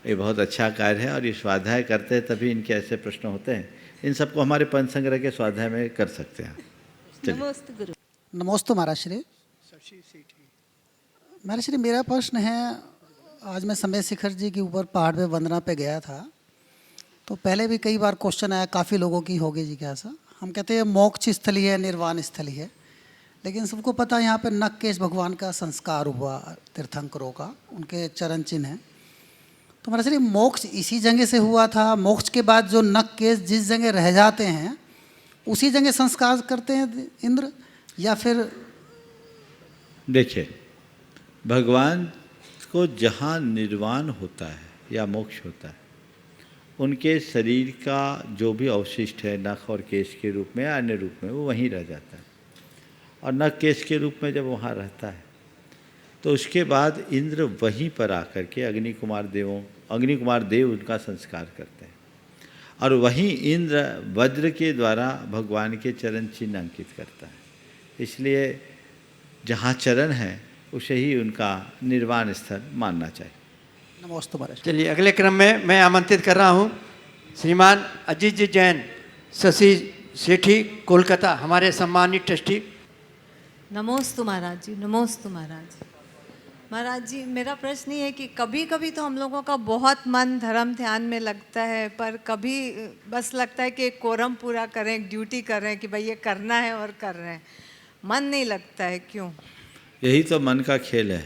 ये बहुत अच्छा कार्य है, और ये स्वाध्याय करते हैं तभी इनके ऐसे प्रश्न होते हैं। इन सबको हमारे पंच संग्रह के स्वाध्याय में कर सकते हैं। नमोस्तु गुरु। नमोस्तु महाराज श्री। महाराज श्री, मेरा प्रश्न है, आज मैं समय शिखर जी के ऊपर पहाड़ पे वंदना पे गया था, तो पहले भी कई बार क्वेश्चन आया, काफ़ी लोगों की होगी जिज्ञासा। हम कहते हैं मोक्ष स्थली है, निर्वाण स्थली है, लेकिन सबको पता है यहाँ पे नक्केश भगवान का संस्कार हुआ, तीर्थंकरों का, उनके चरण चिन्ह हैं। तो महाराज श्री, मोक्ष इसी जगह से हुआ था? मोक्ष के बाद जो नक्केश जिस जगह रह जाते हैं उसी जगह संस्कार करते हैं इंद्र, या फिर? देखिए, भगवान को जहाँ निर्वाण होता है या मोक्ष होता है, उनके शरीर का जो भी अवशिष्ट है नख और केश के रूप में या अन्य रूप में, वो वहीं रह जाता है। और नख केश के रूप में जब वहाँ रहता है तो उसके बाद इंद्र वहीं पर आकर के अग्नि कुमार देव उनका संस्कार करते हैं, और वहीं इंद्र वज्र के द्वारा भगवान के चरण चिन्ह अंकित करता है। इसलिए जहाँ चरण है उसे ही उनका निर्वाण स्थल मानना चाहिए। नमोस्तु महाराज। चलिए, अगले क्रम में मैं आमंत्रित कर रहा हूँ श्रीमान अजीत जी जैन, शशि सेठी, कोलकाता, हमारे सम्मानित ट्रस्टी। नमोस्तु महाराज जी, नमोस्तु महाराज। महाराज जी, मेरा प्रश्न ये है कि कभी कभी तो हम लोगों का बहुत मन धर्म ध्यान में लगता है, पर कभी बस लगता है कि कोरम पूरा करें, ड्यूटी करें कि भाई ये करना है और कर रहे हैं, मन नहीं लगता है, क्यों? यही तो मन का खेल है।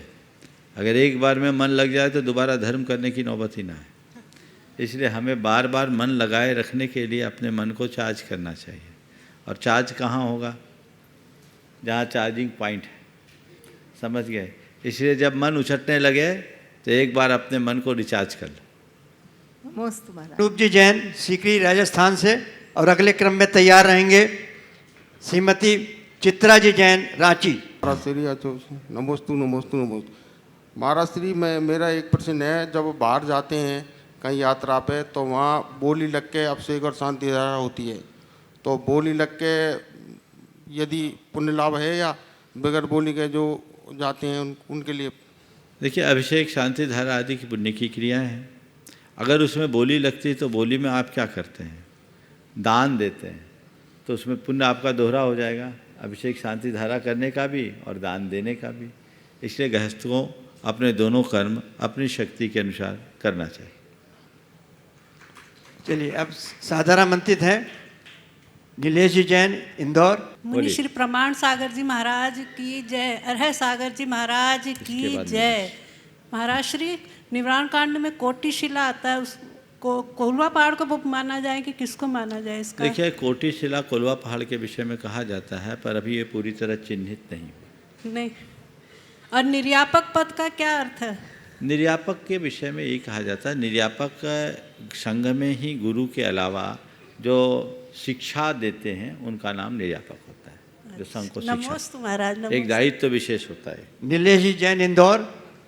अगर एक बार में मन लग जाए तो दोबारा धर्म करने की नौबत ही ना है। इसलिए हमें बार बार मन लगाए रखने के लिए अपने मन को चार्ज करना चाहिए। और चार्ज कहाँ होगा? जहाँ चार्जिंग पॉइंट है, समझ गए? इसलिए जब मन उछटने लगे तो एक बार अपने मन को रिचार्ज कर लो। नमोस्तु महाराज। रूप जी जैन, सीकरी, राजस्थान से, और अगले क्रम में तैयार रहेंगे श्रीमती चित्रा जी जैन, रांची। महाराज श्री, नमोस्तु नमोस्तु नमोस्तु। महाराज श्री, मेरा एक प्रश्न है, जब बाहर जाते हैं कहीं यात्रा पे तो वहाँ बोली लग के अभिषेक और शांति धारा होती है, तो बोली लग के यदि पुण्य लाभ है या बगैर बोली के जो जाते हैं उनके लिए? देखिए, अभिषेक शांति धारा आदि की पुण्य की क्रियाएँ हैं। अगर उसमें बोली लगती है तो बोली में आप क्या करते हैं? दान देते हैं, तो उसमें पुण्य आपका दोहरा हो जाएगा, अभिषेक शांति धारा करने का भी और दान देने का भी। इसलिए गृहस्थ को अपने दोनों कर्म अपनी शक्ति के अनुसार करना चाहिए। चलिए, अब साधारण आमंत्रित हैं नीलेश जी जैन, इंदौर। मुनि श्री प्रमाण सागर जी महाराज की जय, अरह सागर जी महाराज की जय। महाराज श्री, निवराण कांड में कोटि शिला आता है, उसको कोल्वा पहाड़ को माना जाए कि किसको माना जाए इसका? देखिए, कोटि शिला कोल्वा पहाड़ के विषय में कहा जाता है, पर अभी ये पूरी तरह चिन्हित नहीं। और निर्यापक पद का क्या अर्थ है? निर्यापक के विषय में यही कहा जाता है, निर्यापक संघ में ही गुरु के अलावा जो शिक्षा देते हैं उनका नाम निर्यापक होता है, जो संघ को नमोस्तु महाराज। एक दायित्व तो विशेष होता है। नीलेश जी जैन, इंदौर,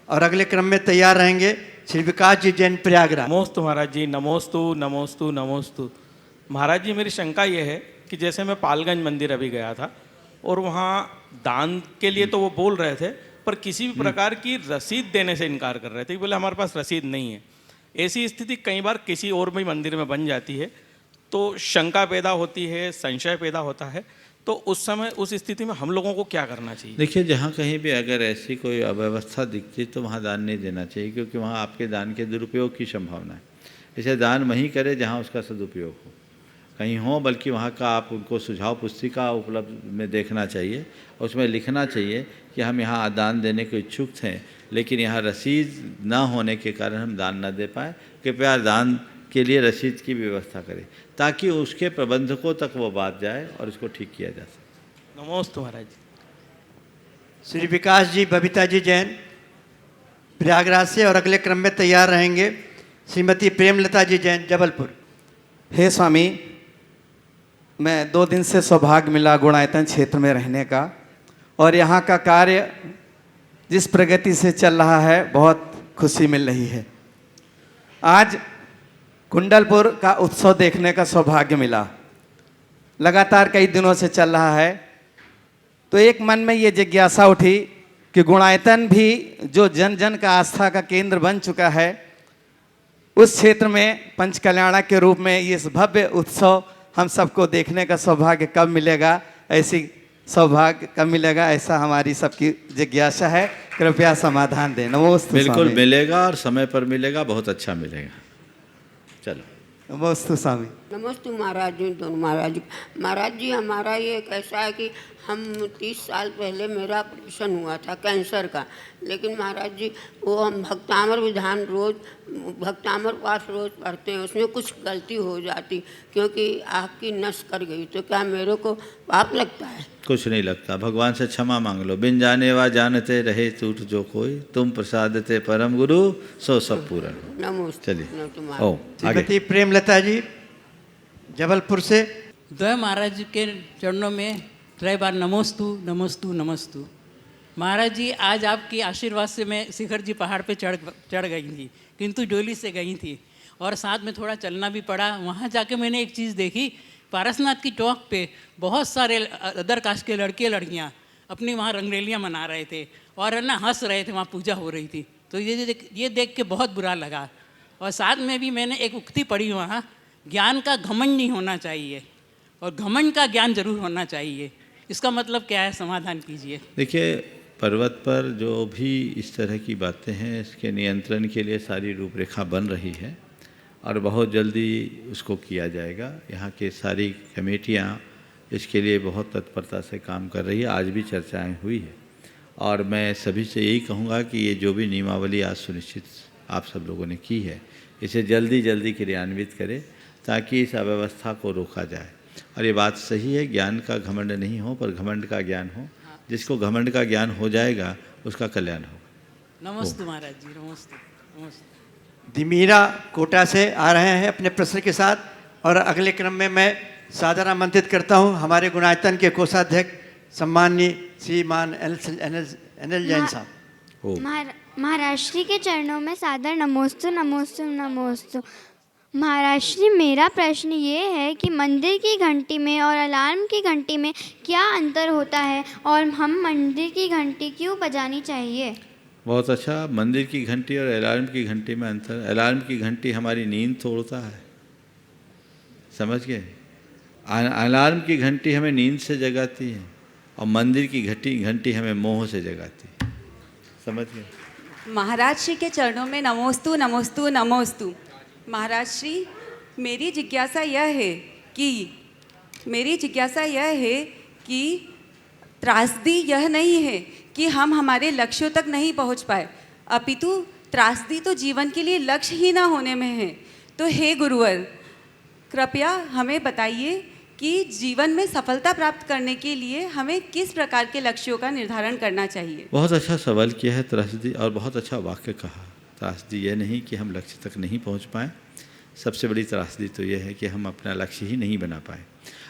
और अगले क्रम में तैयार रहेंगे श्री विकास जी जैन, प्रयागराज। नमोस्तु महाराज जी, नमोस्तु नमोस्तु नमोस्तु। महाराज जी, मेरी शंका ये है कि जैसे मैं पालगंज मंदिर अभी गया था और वहाँ दान के लिए तो वो बोल रहे थे, पर पर किसी भी प्रकार की रसीद देने से इनकार कर रहे थे, बोले हमारे पास रसीद नहीं है। ऐसी स्थिति कई बार किसी और भी मंदिर में बन जाती है, तो शंका पैदा होती है, संशय पैदा होता है। तो उस समय, उस स्थिति में हम लोगों को क्या करना चाहिए? देखिए, जहाँ कहीं भी अगर ऐसी कोई अव्यवस्था दिखती तो वहाँ दान नहीं देना चाहिए, क्योंकि वहाँ आपके दान के दुरुपयोग की संभावना है। इसे दान वहीं करें जहाँ उसका सदुपयोग हो, कहीं हो, बल्कि वहाँ का आप उनको सुझाव पुस्तिका उपलब्ध में देखना चाहिए, उसमें लिखना चाहिए कि हम यहाँ दान देने को इच्छुक थे, लेकिन यहाँ रसीद न होने के कारण हम दान न दे पाए। कृपया दान के लिए रसीद की व्यवस्था करें, ताकि उसके प्रबंधकों तक वो बात जाए और इसको ठीक किया जा सके। नमोस्तु महाराज। श्री विकास जी, बबीता जी जैन प्रयागराज से, और अगले क्रम में तैयार रहेंगे श्रीमती प्रेमलता जी जैन जबलपुर। हे स्वामी, मैं 2 दिन से सौभाग्य मिला गुणायतन क्षेत्र में रहने का, और यहाँ का कार्य जिस प्रगति से चल रहा है बहुत खुशी मिल रही है। आज कुंडलपुर का उत्सव देखने का सौभाग्य मिला, लगातार कई दिनों से चल रहा है। तो एक मन में ये जिज्ञासा उठी कि गुणायतन भी जो जन जन का आस्था का केंद्र बन चुका है, उस क्षेत्र में पंचकल्याणक के रूप में ये भव्य उत्सव हम सबको देखने का सौभाग्य कब मिलेगा, ऐसी सौभाग्य कब मिलेगा, ऐसा हमारी सबकी जिज्ञासा है। कृपया समाधान दें। नमोस्तु। बिल्कुल मिलेगा, और समय पर मिलेगा, बहुत अच्छा मिलेगा। चलो। नमोस्तु स्वामी। नमस्ते महाराज जी, दोनों महाराज जी। महाराज जी, हमारा ये कैसा है कि हम 30 साल पहले मेरा ऑपरेशन हुआ था कैंसर का, लेकिन महाराज जी वो हम भक्तामर विधान रोज भक्तामर पाठ रोज पढ़ते हैं, उसमें कुछ गलती हो जाती क्योंकि आँख की नस कर गई, तो क्या मेरे को पाप लगता है? कुछ नहीं लगता, भगवान से क्षमा मांग लो। बिन जाने वा जानते रहे टूट जो कोई, तुम प्रसादते परम गुरु सो सब पूर्ण। नमस्ते। चलिए। ओ, श्रीमती प्रेमलता जी जबलपुर से। द्वय महाराज जी के चरणों में त्रय बार नमोस्तु नमोस्तु नमोस्तु। महाराज जी, आज आपके आशीर्वाद से मैं शिखर जी पहाड़ पे चढ़ गई थी, किंतु डोली से गई थी, और साथ में थोड़ा चलना भी पड़ा। वहाँ जाके मैंने एक चीज़ देखी, पारसनाथ की चौक पे बहुत सारे अदर कास्ट के लड़के लड़कियाँ अपनी वहाँ रंगरेलियाँ मना रहे थे और है ना हंस रहे थे, वहाँ पूजा हो रही थी। तो ये देख के बहुत बुरा लगा। और साथ में भी मैंने एक उक्ति पढ़ी वहाँ, ज्ञान का घमंड नहीं होना चाहिए और घमंड का ज्ञान जरूर होना चाहिए। इसका मतलब क्या है, समाधान कीजिए। देखिए, पर्वत पर जो भी इस तरह की बातें हैं, इसके नियंत्रण के लिए सारी रूपरेखा बन रही है और बहुत जल्दी उसको किया जाएगा। यहाँ के सारी कमेटियाँ इसके लिए बहुत तत्परता से काम कर रही है। आज भी चर्चाएं हुई है, और मैं सभी से यही कहूँगा कि ये जो भी नियमावली आज सुनिश्चित आप सब लोगों ने की है, इसे जल्दी जल्दी क्रियान्वित करें ताकि इस अव्यवस्था को रोका जाए। और ये बात सही है, ज्ञान का घमंड नहीं हो पर घमंड का ज्ञान हो। जिसको घमंड का ज्ञान हो जाएगा उसका कल्याण होगा। नमस्ते महाराज जी, नमस्ते नमस्ते। दिमीरा कोटा से आ रहे हैं अपने प्रश्न के साथ, और अगले क्रम में मैं सादर आमंत्रित करता हूं हमारे गुणायतन के कोषाध्यक्ष सम्माननीय श्रीमान एनएल जैन साहब। महाराज श्री के चरणों में सादर नमोस्तु नमोस्तु नमोस्तु। महाराज श्री, मेरा प्रश्न ये है कि मंदिर की घंटी में और अलार्म की घंटी में क्या अंतर होता है, और हम मंदिर की घंटी क्यों बजानी चाहिए? बहुत अच्छा। मंदिर की घंटी और अलार्म की घंटी में अंतर, अलार्म की घंटी हमारी नींद तोड़ता है, समझ गए। अलार्म की घंटी हमें नींद से जगाती है, और मंदिर की घंटी हमें मोह से जगाती है, समझ गए। महाराज श्री के चरणों में नमोस्तु नमोस्तु नमोस्तु। महाराज श्री, मेरी जिज्ञासा यह है कि त्रासदी यह नहीं है कि हम हमारे लक्ष्यों तक नहीं पहुंच पाए, अपितु त्रासदी तो जीवन के लिए लक्ष्य ही ना होने में है। तो हे गुरुवर, कृपया हमें बताइए कि जीवन में सफलता प्राप्त करने के लिए हमें किस प्रकार के लक्ष्यों का निर्धारण करना चाहिए। बहुत अच्छा सवाल किया है त्रासदी, और बहुत अच्छा वाक्य कहा। त्रासदी यह नहीं कि हम लक्ष्य तक नहीं पहुंच पाए, सबसे बड़ी त्रासदी तो यह है कि हम अपना लक्ष्य ही नहीं बना पाए।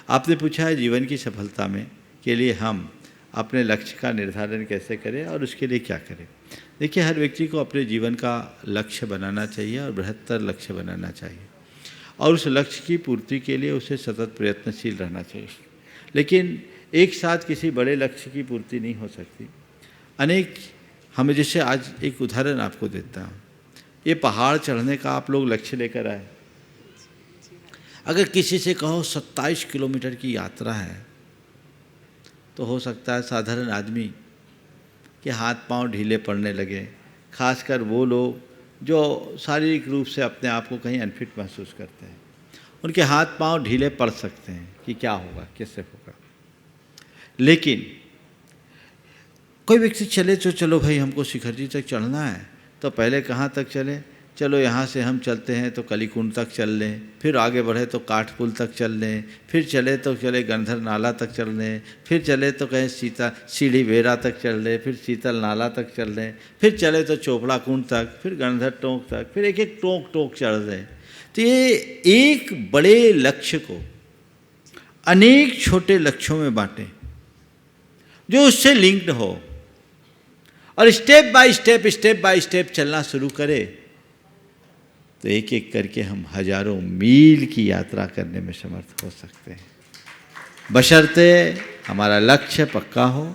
आपने पूछा है जीवन की सफलता में के लिए हम अपने लक्ष्य का निर्धारण कैसे करें और उसके लिए क्या करें। देखिए, हर व्यक्ति को अपने जीवन का लक्ष्य बनाना चाहिए और बृहत्तर लक्ष्य बनाना चाहिए, और उस लक्ष्य की पूर्ति के लिए उसे सतत प्रयत्नशील रहना चाहिए। लेकिन एक साथ किसी बड़े लक्ष्य की पूर्ति नहीं हो सकती। अनेक हमें जैसे आज एक उदाहरण आपको देता हूँ, ये पहाड़ चढ़ने का आप लोग लक्ष्य लेकर आए। अगर किसी से कहो 27 किलोमीटर की यात्रा है, तो हो सकता है साधारण आदमी के हाथ पांव ढीले पड़ने लगे, खासकर वो लोग जो शारीरिक रूप से अपने आप को कहीं अनफिट महसूस करते हैं, उनके हाथ पांव ढीले पड़ सकते हैं कि क्या होगा, कैसे होगा। लेकिन कोई व्यक्ति चले तो चलो भाई हमको शिखर जी तक चढ़ना है, तो पहले कहाँ तक चले, चलो यहाँ से हम चलते हैं तो कलीकुंड तक चल लें, फिर आगे बढ़े तो काठपुल तक चल लें, फिर चले तो चले गंधर नाला तक चल लें, फिर चले तो कहें सीढ़ी बेरा तक चल लें, फिर शीतल नाला तक चल लें, फिर चले तो चोपड़ा कुंड तक, फिर गंधर टोंक तक, फिर एक एक टोंक चढ़ दें। तो ये एक बड़े लक्ष्य को अनेक छोटे लक्ष्यों में बांटें जो उससे लिंक्ड हो, और स्टेप बाय स्टेप चलना शुरू करें, तो एक एक करके हम हजारों मील की यात्रा करने में समर्थ हो सकते हैं, बशर्ते हमारा लक्ष्य पक्का हो,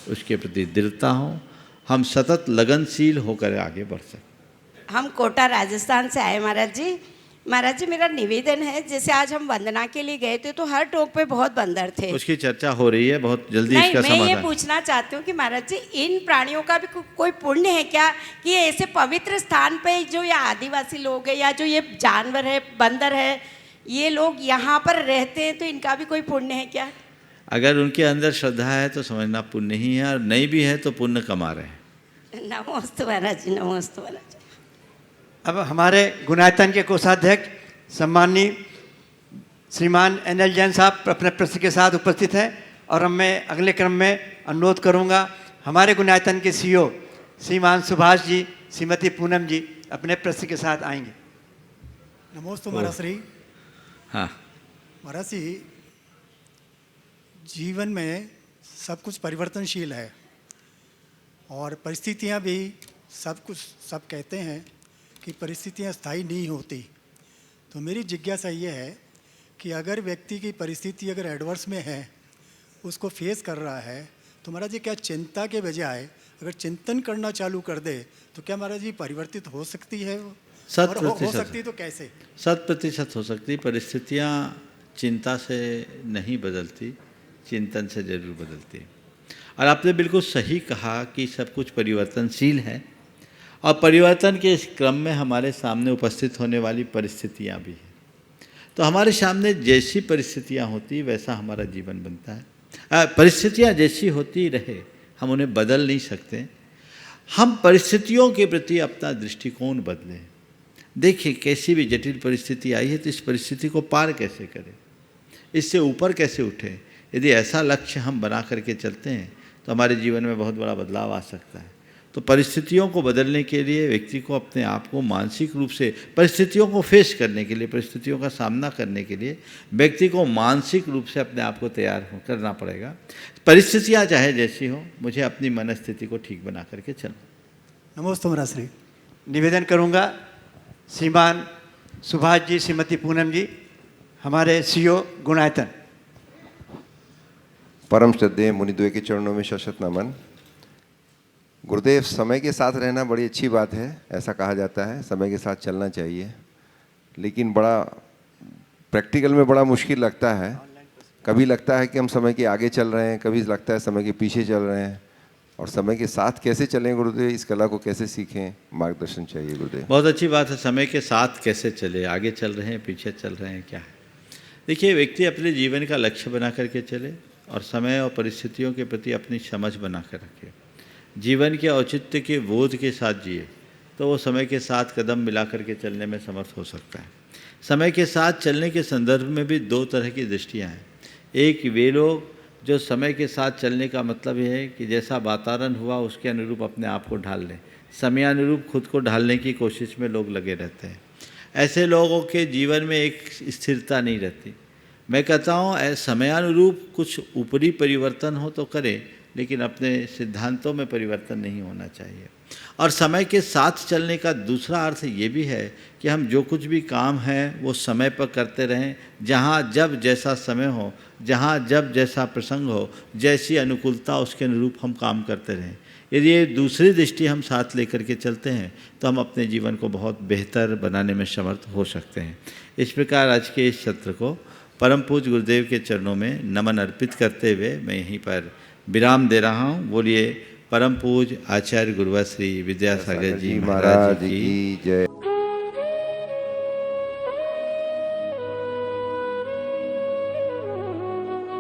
उसके प्रति दृढ़ता हो, हम सतत लगनशील होकर आगे बढ़ सकते। हम कोटा राजस्थान से आए महाराज जी। महाराज जी मेरा निवेदन है, जैसे आज हम वंदना के लिए गए थे तो हर टोक पे बहुत बंदर थे। उसकी चर्चा हो रही है, बहुत जल्दी इसका समाधान। मैं ये पूछना चाहती हूँ कि महाराज जी इन प्राणियों का भी कोई पुण्य है क्या कि ये ऐसे पवित्र स्थान पे जो ये आदिवासी लोग है या जो ये जानवर है, बंदर है, ये लोग यहाँ पर रहते हैं, तो इनका भी कोई पुण्य है क्या? अगर उनके अंदर श्रद्धा है तो समझना पुण्य ही है, और नहीं भी है तो पुण्य कमा रहे हैं। नमोस्तु महाराज जी, नमोस्तु महाराज जी। अब हमारे गुणायतन के कोषाध्यक्ष सम्माननीय श्रीमान NL जैन साहब अपने प्रश्न के साथ उपस्थित हैं, और अब मैं अगले क्रम में अनुरोध करूंगा हमारे गुणायतन के CEO श्रीमान सुभाष जी, श्रीमती पूनम जी अपने प्रश्न के साथ आएंगे। नमोस्तु महाराज श्री। हाँ महाराज जी, जीवन में सब कुछ परिवर्तनशील है और परिस्थितियां भी सब कहते हैं कि परिस्थितियां स्थायी नहीं होती। तो मेरी जिज्ञासा ये है कि अगर व्यक्ति की परिस्थिति अगर एडवर्स में है, उसको फेस कर रहा है, तो महाराज जी क्या चिंता के बजाय अगर चिंतन करना चालू कर दे तो क्या महाराज जी परिवर्तित हो सकती है? हो सकती तो कैसे? 100% हो सकती। परिस्थितियाँ चिंता से नहीं बदलती, चिंतन से जरूर बदलती है। और आपने बिल्कुल सही कहा कि सब कुछ परिवर्तनशील है, और परिवर्तन के इस क्रम में हमारे सामने उपस्थित होने वाली परिस्थितियाँ भी हैं। तो हमारे सामने जैसी परिस्थितियाँ होती वैसा हमारा जीवन बनता है। परिस्थितियाँ जैसी होती रहे, हम उन्हें बदल नहीं सकते। हम परिस्थितियों के प्रति अपना दृष्टिकोण बदलें। देखिए कैसी भी जटिल परिस्थिति आई है तो इस परिस्थिति को पार कैसे करें, इससे ऊपर कैसे उठें। यदि ऐसा लक्ष्य हम बना करके चलते हैं तो हमारे जीवन में बहुत बड़ा बदलाव आ सकता है। तो परिस्थितियों को बदलने के लिए व्यक्ति को अपने आप को मानसिक रूप से परिस्थितियों को फेस करने के लिए, परिस्थितियों का सामना करने के लिए व्यक्ति को मानसिक रूप से अपने आप को तैयार करना पड़ेगा। परिस्थितियाँ चाहे जैसी हो, मुझे अपनी मनस्थिति को ठीक बना करके चलना। नमस्ते महाराज श्री। निवेदन करूँगा श्रीमान सुभाष जी, श्रीमती पूनम जी, हमारे CEO गुणायतन। परम श्रद्धेय मुनिद्वय के चरणों में शत नमन। गुरुदेव, समय के साथ रहना बड़ी अच्छी बात है, ऐसा कहा जाता है समय के साथ चलना चाहिए, लेकिन बड़ा प्रैक्टिकल में बड़ा मुश्किल लगता है। कभी लगता है कि हम समय के आगे चल रहे हैं, कभी लगता है समय के पीछे चल रहे हैं। और समय के साथ कैसे चलें गुरुदेव, इस कला को कैसे सीखें, मार्गदर्शन चाहिए गुरुदेव। बहुत अच्छी बात है, समय के साथ कैसे चले, आगे चल रहे हैं, पीछे चल रहे हैं, क्या है। देखिए, व्यक्ति अपने जीवन का लक्ष्य बना करके चले और समय और परिस्थितियों के प्रति अपनी समझ बना कर रखे, जीवन के औचित्य के बोध के साथ जिए, तो वो समय के साथ कदम मिला करके चलने में समर्थ हो सकता है। समय के साथ चलने के संदर्भ में भी दो तरह की दृष्टियाँ हैं। एक वे लोग जो समय के साथ चलने का मतलब ये है कि जैसा वातावरण हुआ उसके अनुरूप अपने आप को ढाल लें, समयानुरूप खुद को ढालने की कोशिश में लोग लगे रहते हैं। ऐसे लोगों के जीवन में एक स्थिरता नहीं रहती। मैं कहता हूँ समयानुरूप कुछ ऊपरी परिवर्तन हो तो करें, लेकिन अपने सिद्धांतों में परिवर्तन नहीं होना चाहिए। और समय के साथ चलने का दूसरा अर्थ ये भी है कि हम जो कुछ भी काम है वो समय पर करते रहें, जहाँ जब जैसा समय हो, जहाँ जब जैसा प्रसंग हो, जैसी अनुकूलता उसके अनुरूप हम काम करते रहें। यदि ये दूसरी दृष्टि हम साथ लेकर के चलते हैं तो हम अपने जीवन को बहुत बेहतर बनाने में समर्थ हो सकते हैं। इस प्रकार आज के इस सत्र को परम पूज्य गुरुदेव के चरणों में नमन अर्पित करते हुए मैं यहीं पर विराम दे रहा हूँ। बोलिए परम पूज्य आचार्य गुरुवर श्री विद्यासागर जी महाराज की जय।